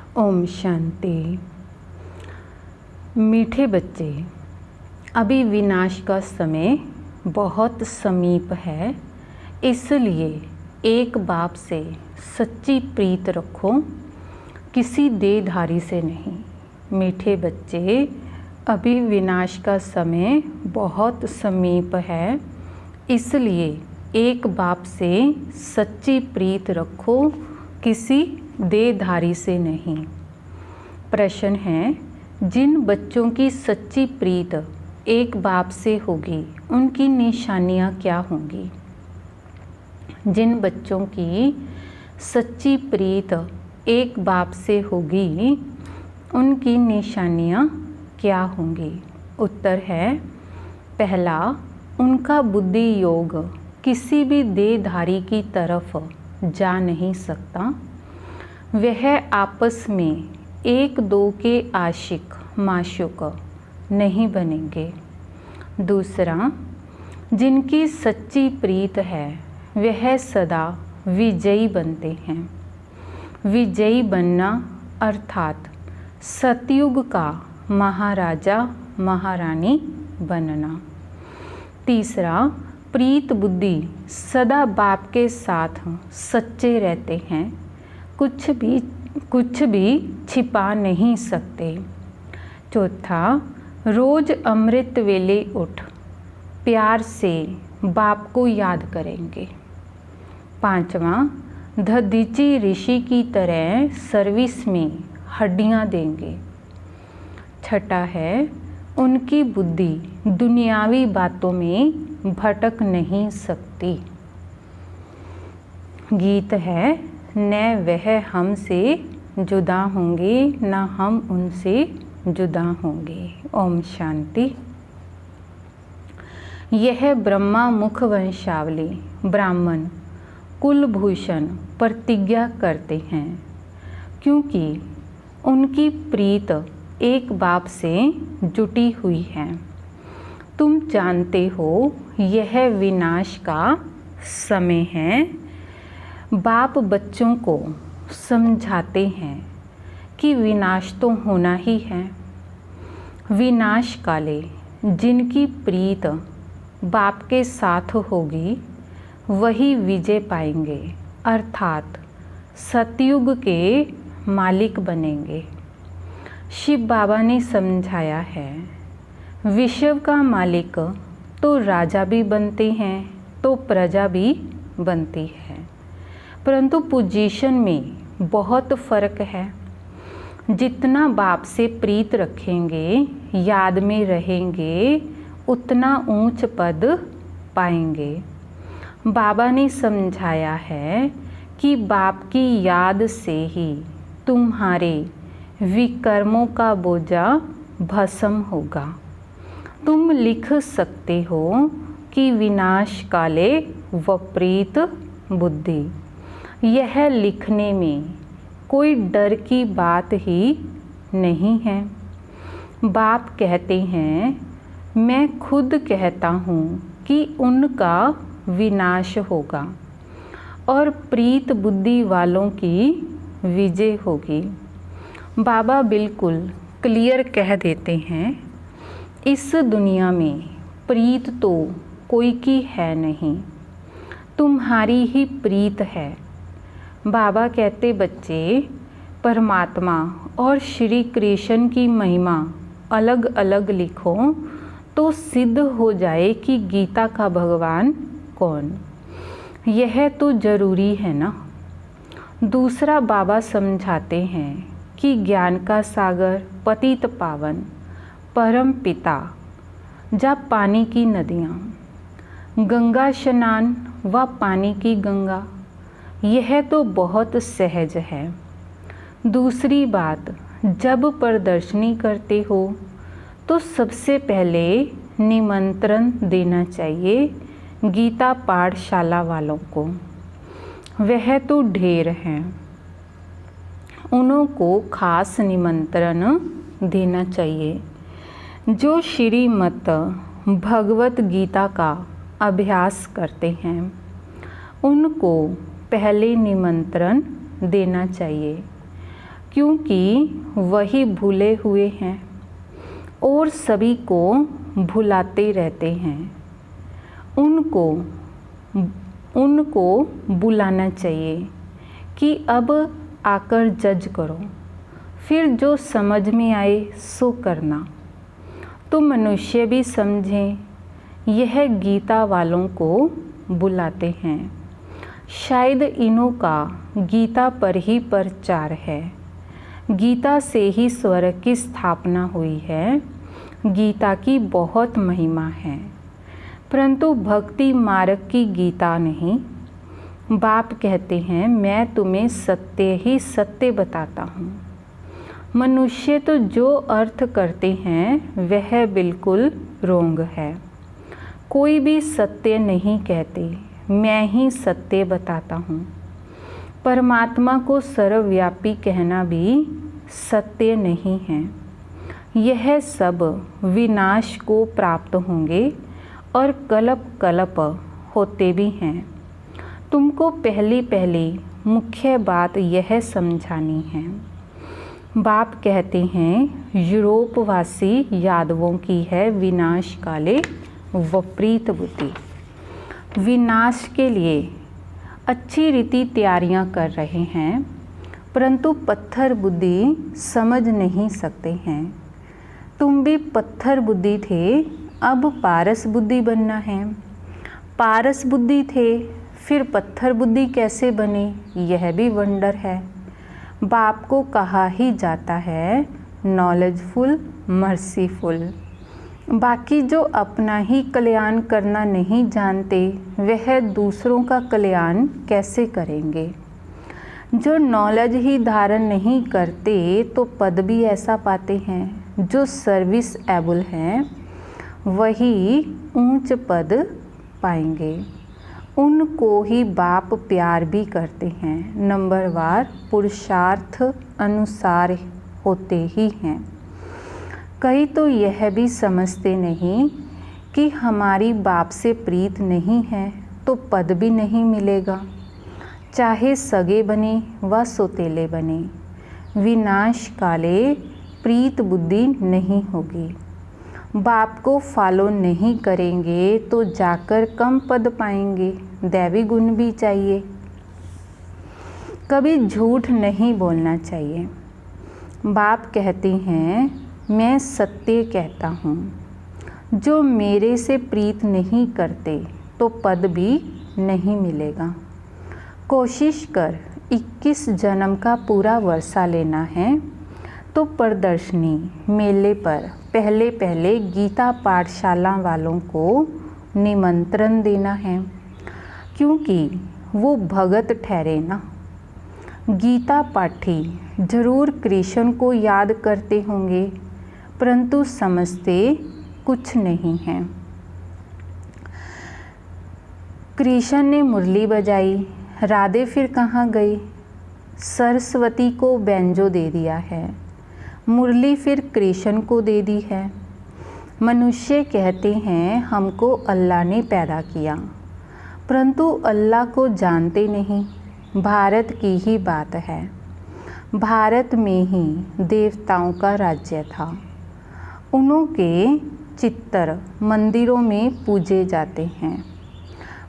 ओम शांति। मीठे बच्चे, अभी विनाश का समय बहुत समीप है, इसलिए एक बाप से सच्ची प्रीत रखो, किसी देहधारी से नहीं। मीठे बच्चे, अभी विनाश का समय बहुत समीप है, इसलिए एक बाप से सच्ची प्रीत रखो, किसी देहधारी से नहीं। प्रश्न है, जिन बच्चों की सच्ची प्रीत एक बाप से होगी, उनकी निशानियाँ क्या होंगी? जिन बच्चों की सच्ची प्रीत एक बाप से होगी, उनकी निशानियाँ क्या होंगी? उत्तर है, पहला, उनका बुद्धि योग किसी भी देहधारी की तरफ जा नहीं सकता। वह आपस में एक दो के आशिक माशूक नहीं बनेंगे। दूसरा, जिनकी सच्ची प्रीत है वह सदा विजयी बनते हैं। विजयी बनना अर्थात सतयुग का महाराजा महारानी बनना। तीसरा, प्रीत बुद्धि सदा बाप के साथ सच्चे रहते हैं, कुछ भी छिपा नहीं सकते। चौथा, रोज अमृत वेले उठ प्यार से बाप को याद करेंगे। पांचवा, दधीची ऋषि की तरह सर्विस में हड्डियां देंगे। छठा है, उनकी बुद्धि दुनियावी बातों में भटक नहीं सकती। गीत है, न वह हमसे जुदा होंगे न हम उनसे जुदा होंगे। ओम शांति। यह ब्रह्मा मुख वंशावली ब्राह्मण कुलभूषण प्रतिज्ञा करते हैं, क्योंकि उनकी प्रीत एक बाप से जुटी हुई है। तुम जानते हो यह विनाश का समय है। बाप बच्चों को समझाते हैं कि विनाश तो होना ही है। विनाश काले जिनकी प्रीत बाप के साथ होगी, वही विजय पाएंगे, अर्थात सतयुग के मालिक बनेंगे। शिव बाबा ने समझाया है, विश्व का मालिक तो राजा भी बनते हैं तो प्रजा भी बनती है, परंतु पोजीशन में बहुत फ़र्क है। जितना बाप से प्रीत रखेंगे, याद में रहेंगे, उतना ऊंच पद पाएंगे। बाबा ने समझाया है कि बाप की याद से ही तुम्हारे विकर्मों का बोझा भस्म होगा। तुम लिख सकते हो कि विनाश काले विपरीत बुद्धि। यह लिखने में कोई डर की बात ही नहीं है। बाप कहते हैं, मैं खुद कहता हूँ कि उनका विनाश होगा और प्रीत बुद्धि वालों की विजय होगी। बाबा बिल्कुल क्लियर कह देते हैं, इस दुनिया में प्रीत तो कोई की है नहीं, तुम्हारी ही प्रीत है। बाबा कहते, बच्चे, परमात्मा और श्री कृष्ण की महिमा अलग अलग लिखो तो सिद्ध हो जाए कि गीता का भगवान कौन। यह तो जरूरी है ना। दूसरा, बाबा समझाते हैं कि ज्ञान का सागर पतित पावन परम पिता, जब पानी की नदियाँ, गंगा स्नान व पानी की गंगा, यह तो बहुत सहज है। दूसरी बात, जब प्रदर्शनी करते हो तो सबसे पहले निमंत्रण देना चाहिए गीता पाठशाला वालों को। वह तो ढेर हैं, उन्हों को खास निमंत्रण देना चाहिए। जो श्रीमद् भगवत गीता का अभ्यास करते हैं, उनको पहले निमंत्रण देना चाहिए। क्योंकि वही भूले हुए हैं और सभी को भुलाते रहते हैं। उनको बुलाना चाहिए कि अब आकर जज करो, फिर जो समझ में आए सो करना। तो मनुष्य भी समझें, यह गीता वालों को बुलाते हैं। शायद इन्हों का गीता पर ही प्रचार है। गीता से ही स्वर्ग की स्थापना हुई है। गीता की बहुत महिमा है, परंतु भक्ति मार्ग की गीता नहीं। बाप कहते हैं, मैं तुम्हें सत्य ही सत्य बताता हूँ। मनुष्य तो जो अर्थ करते हैं वह बिल्कुल रोंग है। कोई भी सत्य नहीं कहते, मैं ही सत्य बताता हूँ। परमात्मा को सर्वव्यापी कहना भी सत्य नहीं है। यह सब विनाश को प्राप्त होंगे और कल्प कल्प होते भी हैं। तुमको पहली मुख्य बात यह समझानी है। बाप कहते हैं, यूरोपवासी यादवों की है विनाश काले विपरीत बुद्धि। विनाश के लिए अच्छी रीति तैयारियां कर रहे हैं, परंतु पत्थर बुद्धि समझ नहीं सकते हैं। तुम भी पत्थर बुद्धि थे, अब पारस बुद्धि बनना है। पारस बुद्धि थे, फिर पत्थर बुद्धि कैसे बने, यह भी वंडर है। बाप को कहा ही जाता है नॉलेजफुल मर्सीफुल। बाकी जो अपना ही कल्याण करना नहीं जानते, वह दूसरों का कल्याण कैसे करेंगे। जो नॉलेज ही धारण नहीं करते तो पद भी ऐसा पाते हैं। जो सर्विस एबल हैं वही ऊंच पद पाएंगे। उनको ही बाप प्यार भी करते हैं। नंबरवार पुरुषार्थ अनुसार होते ही हैं। कई तो यह भी समझते नहीं कि हमारी बाप से प्रीत नहीं है तो पद भी नहीं मिलेगा, चाहे सगे बने व सौतेले बने। विनाश काले प्रीत बुद्धि नहीं होगी। बाप को फॉलो नहीं करेंगे तो जाकर कम पद पाएंगे। दैवी गुण भी चाहिए। कभी झूठ नहीं बोलना चाहिए। बाप कहते हैं, मैं सत्य कहता हूँ। जो मेरे से प्रीत नहीं करते तो पद भी नहीं मिलेगा। कोशिश कर 21 जन्म का पूरा वर्षा लेना है तो प्रदर्शनी मेले पर पहले गीता पाठशाला वालों को निमंत्रण देना है, क्योंकि वो भगत ठहरे ना। गीता पाठी जरूर कृष्ण को याद करते होंगे, परंतु समझते कुछ नहीं है। कृष्ण ने मुरली बजाई, राधे फिर कहाँ गई। सरस्वती को बैंजो दे दिया है, मुरली फिर कृष्ण को दे दी है। मनुष्य कहते हैं हमको अल्लाह ने पैदा किया, परंतु अल्लाह को जानते नहीं। भारत की ही बात है। भारत में ही देवताओं का राज्य था। उन्हों के चित्र मंदिरों में पूजे जाते हैं।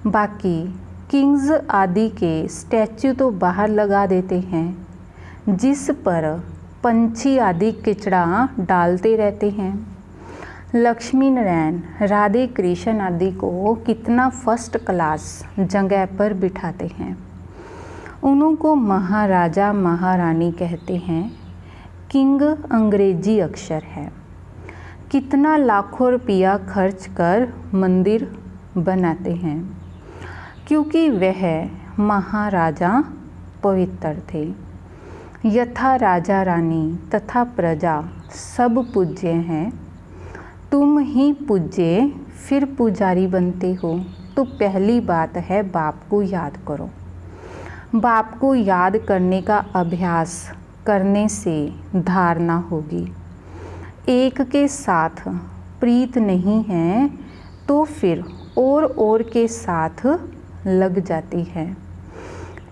बाकी किंग्स आदि के स्टैच्यू तो बाहर लगा देते हैं, जिस पर पंछी आदि किचड़ा डालते रहते हैं। लक्ष्मी नारायण, राधे कृष्ण आदि को कितना फर्स्ट क्लास जगह पर बिठाते हैं। उन्हों को महाराजा महारानी कहते हैं। किंग अंग्रेजी अक्षर है। कितना लाखों रुपया खर्च कर मंदिर बनाते हैं, क्योंकि वह महाराजा पवित्र थे। यथा राजा रानी तथा प्रजा सब पूज्य हैं। तुम ही पूज्य फिर पुजारी बनते हो। तो पहली बात है बाप को याद करो। बाप को याद करने का अभ्यास करने से धारणा होगी। एक के साथ प्रीत नहीं है तो फिर और के साथ लग जाती है।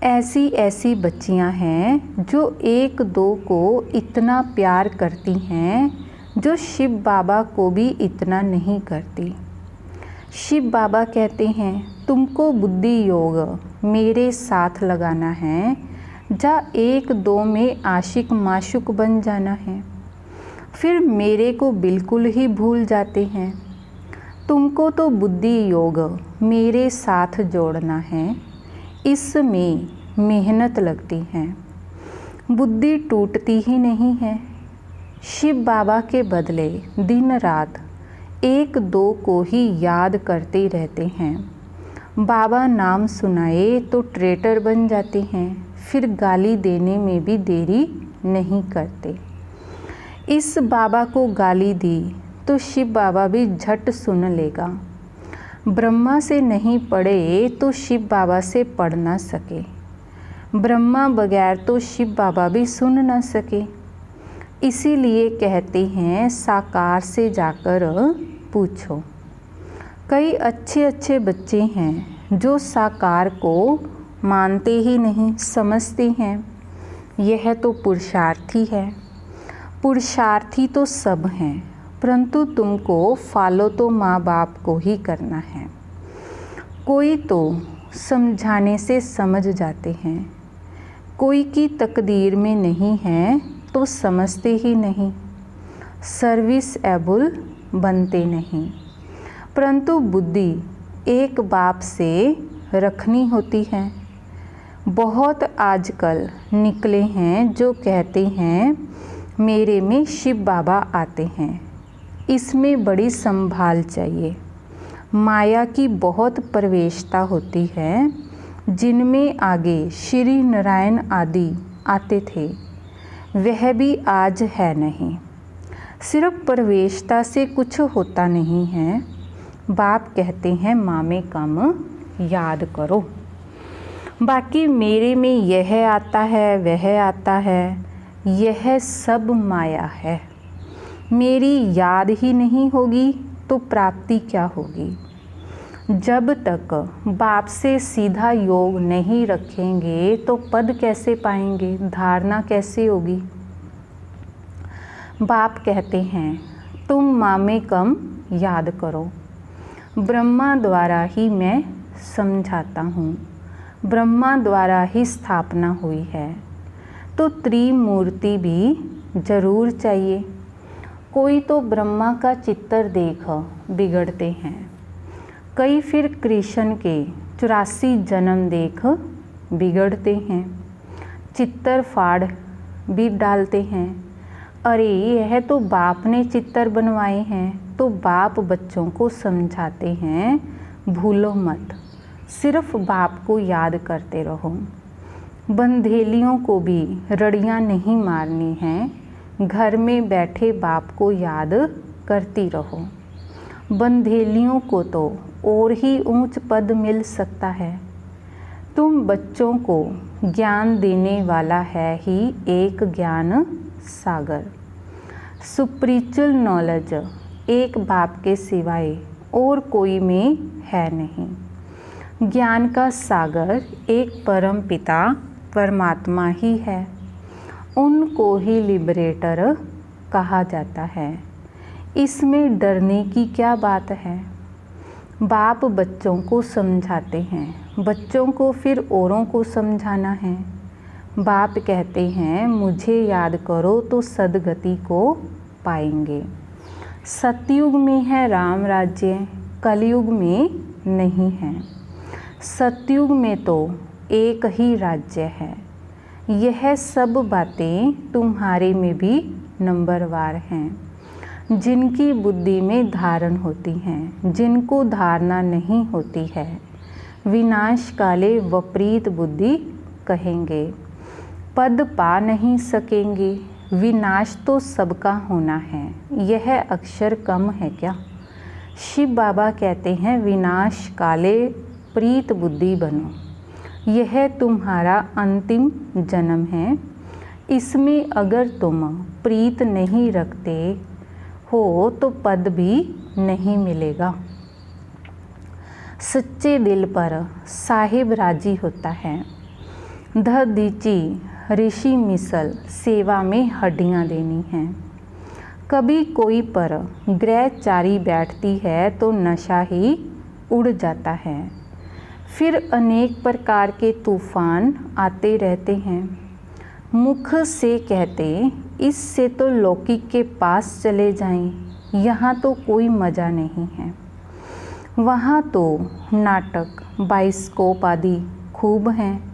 ऐसी ऐसी बच्चियां हैं जो एक दो को इतना प्यार करती हैं जो शिव बाबा को भी इतना नहीं करती। शिव बाबा कहते हैं तुमको बुद्धि योग मेरे साथ लगाना है, जा एक दो में आशिक माशुक बन जाना है, फिर मेरे को बिल्कुल ही भूल जाते हैं। तुमको तो बुद्धि योग मेरे साथ जोड़ना है, इसमें मेहनत लगती है, बुद्धि टूटती ही नहीं है। शिव बाबा के बदले दिन रात एक दो को ही याद करते रहते हैं। बाबा नाम सुनाए तो ट्रेटर बन जाते हैं, फिर गाली देने में भी देरी नहीं करते। इस बाबा को गाली दी तो शिव बाबा भी झट सुन लेगा। ब्रह्मा से नहीं पढ़े तो शिव बाबा से पढ़ ना सके, ब्रह्मा बगैर तो शिव बाबा भी सुन ना सके। इसीलिए कहते हैं साकार से जाकर पूछो। कई अच्छे अच्छे बच्चे हैं जो साकार को मानते ही नहीं, समझते हैं यह तो पुरुषार्थी है। पुरुषार्थी तो सब हैं, परंतु तुमको फॉलो तो माँ बाप को ही करना है। कोई तो समझाने से समझ जाते हैं, कोई की तकदीर में नहीं है तो समझते ही नहीं, सर्विस एबल बनते नहीं। परंतु बुद्धि एक बाप से रखनी होती है। बहुत आजकल निकले हैं जो कहते हैं मेरे में शिव बाबा आते हैं, इसमें बड़ी संभाल चाहिए। माया की बहुत प्रवेशता होती है, जिनमें आगे श्री नारायण आदि आते थे, वह भी आज है नहीं। सिर्फ प्रवेशता से कुछ होता नहीं है। बाप कहते हैं माँ में कम याद करो, बाकी मेरे में यह आता है वह आता है, यह सब माया है। मेरी याद ही नहीं होगी तो प्राप्ति क्या होगी। जब तक बाप से सीधा योग नहीं रखेंगे तो पद कैसे पाएंगे, धारणा कैसे होगी। बाप कहते हैं तुम माँ में कम याद करो। ब्रह्मा द्वारा ही मैं समझाता हूँ, ब्रह्मा द्वारा ही स्थापना हुई है, तो त्रिमूर्ति भी जरूर चाहिए। कोई तो ब्रह्मा का चित्र देख बिगड़ते हैं, कई फिर कृष्ण के 84 जन्म देख बिगड़ते हैं, चित्तर फाड़ भी डालते हैं। अरे यह तो बाप ने चित्तर बनवाए हैं, तो बाप बच्चों को समझाते हैं भूलो मत, सिर्फ बाप को याद करते रहो। बंधेलियों को भी रड़ियाँ नहीं मारनी हैं, घर में बैठे बाप को याद करती रहो। बंधेलियों को तो और ही ऊंच पद मिल सकता है। तुम बच्चों को ज्ञान देने वाला है ही एक ज्ञान सागर। स्पिरिचुअल नॉलेज एक बाप के सिवाय और कोई में है नहीं। ज्ञान का सागर एक परम पिता परमात्मा ही है, उनको ही लिबरेटर कहा जाता है। इसमें डरने की क्या बात है। बाप बच्चों को समझाते हैं, बच्चों को फिर औरों को समझाना है। बाप कहते हैं मुझे याद करो तो सदगति को पाएंगे। सतयुग में है राम राज्य, कलयुग में नहीं है। सतयुग में तो एक ही राज्य है। यह सब बातें तुम्हारे में भी नंबरवार हैं, जिनकी बुद्धि में धारण होती हैं, जिनको धारणा नहीं होती है विनाश काले विपरीत बुद्धि कहेंगे। पद पा नहीं सकेंगे, विनाश तो सबका होना है, यह अक्षर कम है क्या। शिव बाबा कहते हैं विनाश काले प्रीत बुद्धि बनो, यह तुम्हारा अंतिम जन्म है। इसमें अगर तुम प्रीत नहीं रखते हो तो पद भी नहीं मिलेगा। सच्चे दिल पर साहिब राजी होता है। ध दीची ऋषि मिसल सेवा में हड्डियाँ देनी हैं। कभी कोई पर ग्रहचारी बैठती है तो नशा ही उड़ जाता है। फिर अनेक प्रकार के तूफान आते रहते हैं। मुख से कहते इससे तो लौकिक के पास चले जाएं, यहाँ तो कोई मज़ा नहीं है। वहाँ तो नाटक बाइस्कोप आदि खूब हैं।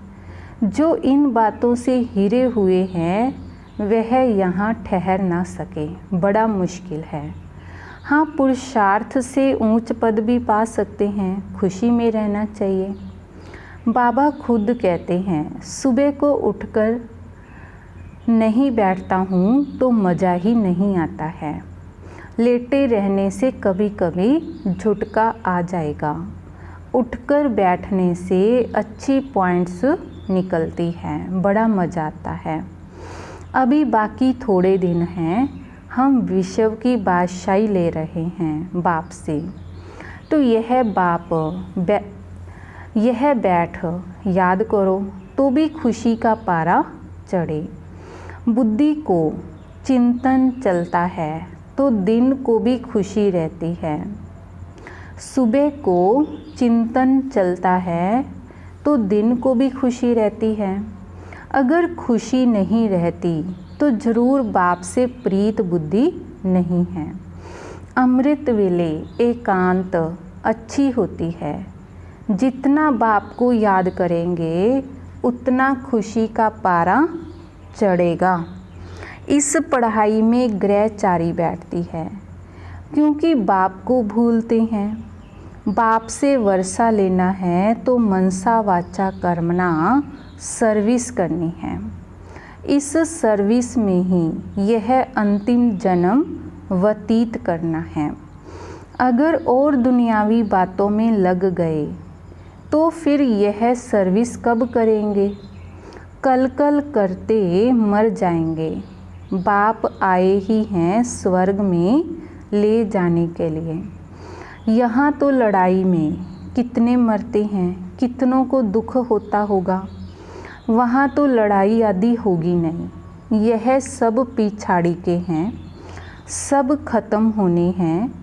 जो इन बातों से हिरे हुए हैं वह यहाँ ठहर ना सके, बड़ा मुश्किल है। हाँ, पुरुषार्थ से ऊंच पद भी पा सकते हैं, खुशी में रहना चाहिए। बाबा खुद कहते हैं, सुबह को उठकर नहीं बैठता हूँ तो मज़ा ही नहीं आता है। लेटे रहने से कभी कभी झुटका आ जाएगा। उठकर बैठने से अच्छी पॉइंट्स निकलती हैं, बड़ा मज़ा आता है। अभी बाकी थोड़े दिन हैं, हम विश्व की बादशाही ले रहे हैं बाप से। तो यह बैठ याद करो तो भी खुशी का पारा चढ़े। बुद्धि को चिंतन चलता है तो दिन को भी खुशी रहती है। सुबह को चिंतन चलता है तो दिन को भी खुशी रहती है। अगर खुशी नहीं रहती तो जरूर बाप से प्रीत बुद्धि नहीं है। अमृत वेले एकांत अच्छी होती है। जितना बाप को याद करेंगे उतना खुशी का पारा चढ़ेगा। इस पढ़ाई में ग्रहचारी बैठती है क्योंकि बाप को भूलते हैं। बाप से वर्षा लेना है तो मनसा वाचा कर्मणा सर्विस करनी है। इस सर्विस में ही यह अंतिम जन्म व्यतीत करना है। अगर और दुनियावी बातों में लग गए तो फिर यह सर्विस कब करेंगे? कल कल करते मर जाएंगे। बाप आए ही हैं स्वर्ग में ले जाने के लिए। यहाँ तो लड़ाई में कितने मरते हैं, कितनों को दुख होता होगा। वहाँ तो लड़ाई आदि होगी नहीं। यह सब पिछाड़ी के हैं, सब खत्म होने हैं।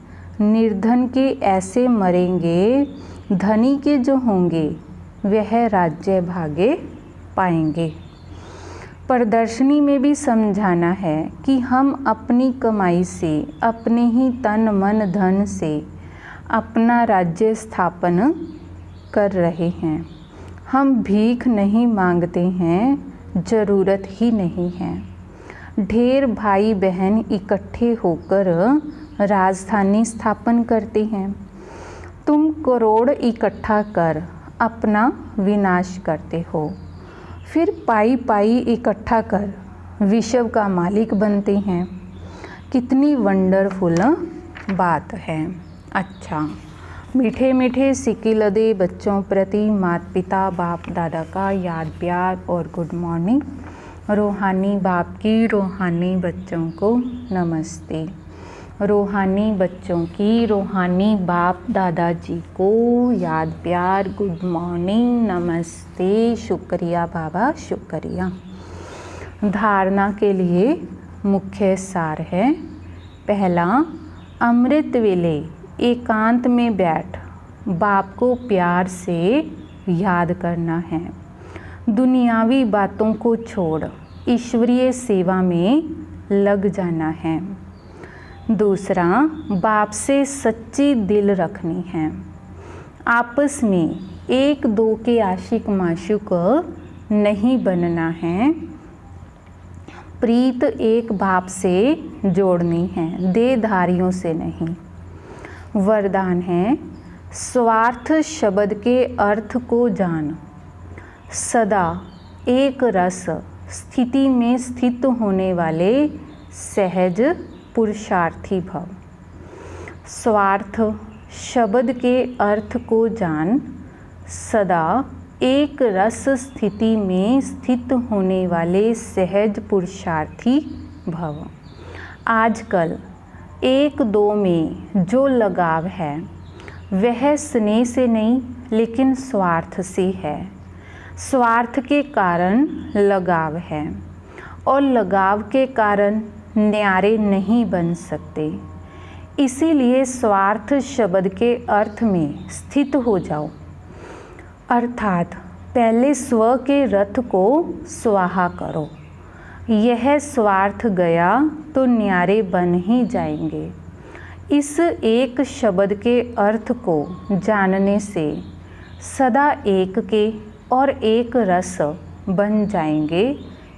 निर्धन के ऐसे मरेंगे, धनी के जो होंगे वह राज्य भागे पाएंगे। प्रदर्शनी में भी समझाना है कि हम अपनी कमाई से, अपने ही तन मन धन से अपना राज्य स्थापन कर रहे हैं। हम भीख नहीं मांगते हैं, ज़रूरत ही नहीं है। ढेर भाई बहन इकट्ठे होकर राजधानी स्थापन करते हैं। तुम करोड़ इकट्ठा कर अपना विनाश करते हो, फिर पाई पाई इकट्ठा कर विश्व का मालिक बनते हैं। कितनी वंडरफुल बात है। अच्छा, मीठे मीठे सिक्के लदे बच्चों प्रति माता पिता बाप दादा का याद प्यार और गुड मॉर्निंग। रूहानी बाप की रूहानी बच्चों को नमस्ते। रूहानी बच्चों की रूहानी बाप दादाजी को याद प्यार गुड मॉर्निंग नमस्ते। शुक्रिया बाबा, शुक्रिया। धारणा के लिए मुख्य सार है। पहला, अमृत वेले एकांत में बैठ बाप को प्यार से याद करना है। दुनियावी बातों को छोड़ ईश्वरीय सेवा में लग जाना है। दूसरा, बाप से सच्ची दिल रखनी है। आपस में एक दो के आशिक माशूक नहीं बनना है। प्रीत एक बाप से जोड़नी है, देहधारियों से नहीं। वरदान है, स्वार्थ शब्द के अर्थ को जान। सदा एक रस स्थिति में स्थित होने वाले सहज पुरुषार्थी भव। स्वार्थ शब्द के अर्थ को जान, सदा एक रस स्थिति में स्थित होने वाले सहज पुरुषार्थी भव। आजकल एक दो में जो लगाव है वह स्नेह से नहीं लेकिन स्वार्थ से है। स्वार्थ के कारण लगाव है और लगाव के कारण न्यारे नहीं बन सकते। इसीलिए स्वार्थ शब्द के अर्थ में स्थित हो जाओ, अर्थात पहले स्व के रथ को स्वाहा करो। यह स्वार्थ गया तो न्यारे बन ही जाएंगे। इस एक शब्द के अर्थ को जानने से सदा एक के और एक रस बन जाएंगे।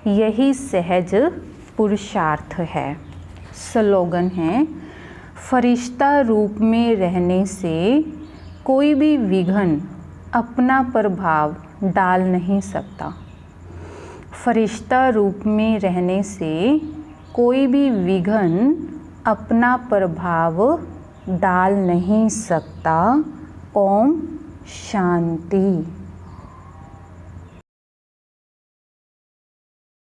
यही सहज पुरुषार्थ है। स्लोगन है, फरिश्ता रूप में रहने से कोई भी विघ्न अपना प्रभाव डाल नहीं सकता। फरिश्ता रूप में रहने से कोई भी विघ्न अपना प्रभाव डाल नहीं सकता। ओम शांति।